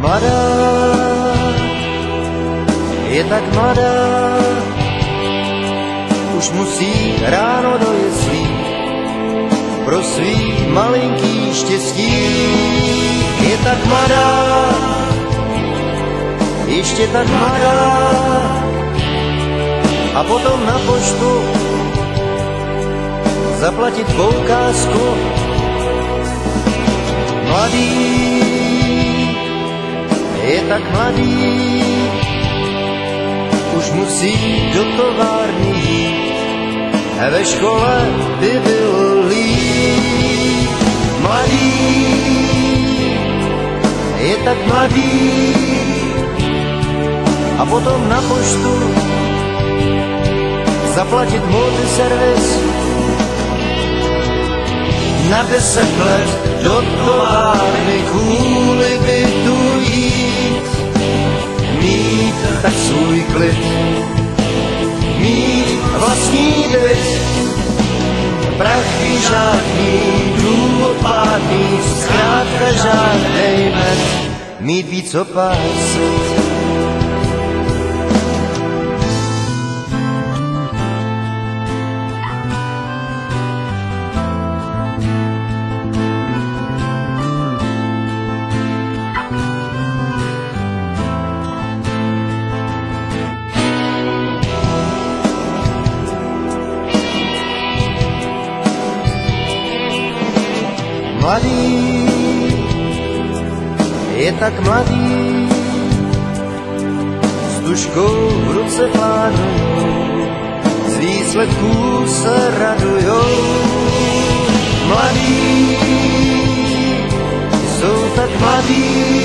mladá, je tak mladá, už musí ráno do jeslí pro svý malinký štěstí. Je tak mladá, ještě tak mladá, a potom na poštu zaplatit poukázku. Mladý, je tak mladý, už musí do továrny jít, a ve škole by byl líp. Mladý, je tak mladý, a potom na poštu zaplatit multiservis. Na 10 let do továrny kvůli bytu jít, mít tak svůj klid, mít vlastní byt, prachy žádný, důvod pátný, zkrátka žádnej med, mít víc o pár set. Mladý, je tak mladý, s tužkou v ruce plánujou, z výsledků se radujou. Mladí, jsou tak mladí,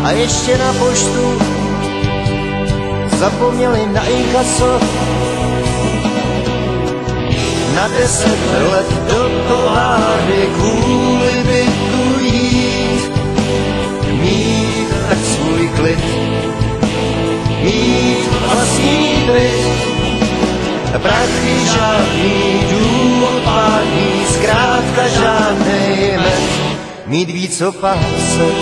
a ještě na poštu zapomněli na inkaso. Na 10 let do továrny kvůli bytu jít, mít tak svůj klid, mít vlastní byt, prachy žádný, důvod pádný, zkrátka žádnej med, mít víc o pár set.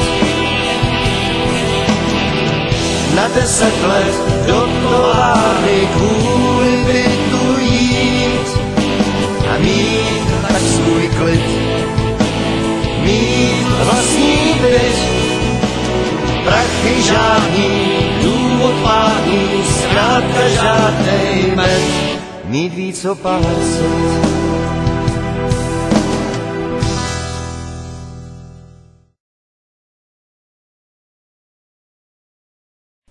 Na 10 let do továrny kvůli bytu jít, a mít tak svůj klid, mít vlastní byt, prachy žádný, důvod pádný, zkrátka žádnej med, mít víc o pár set.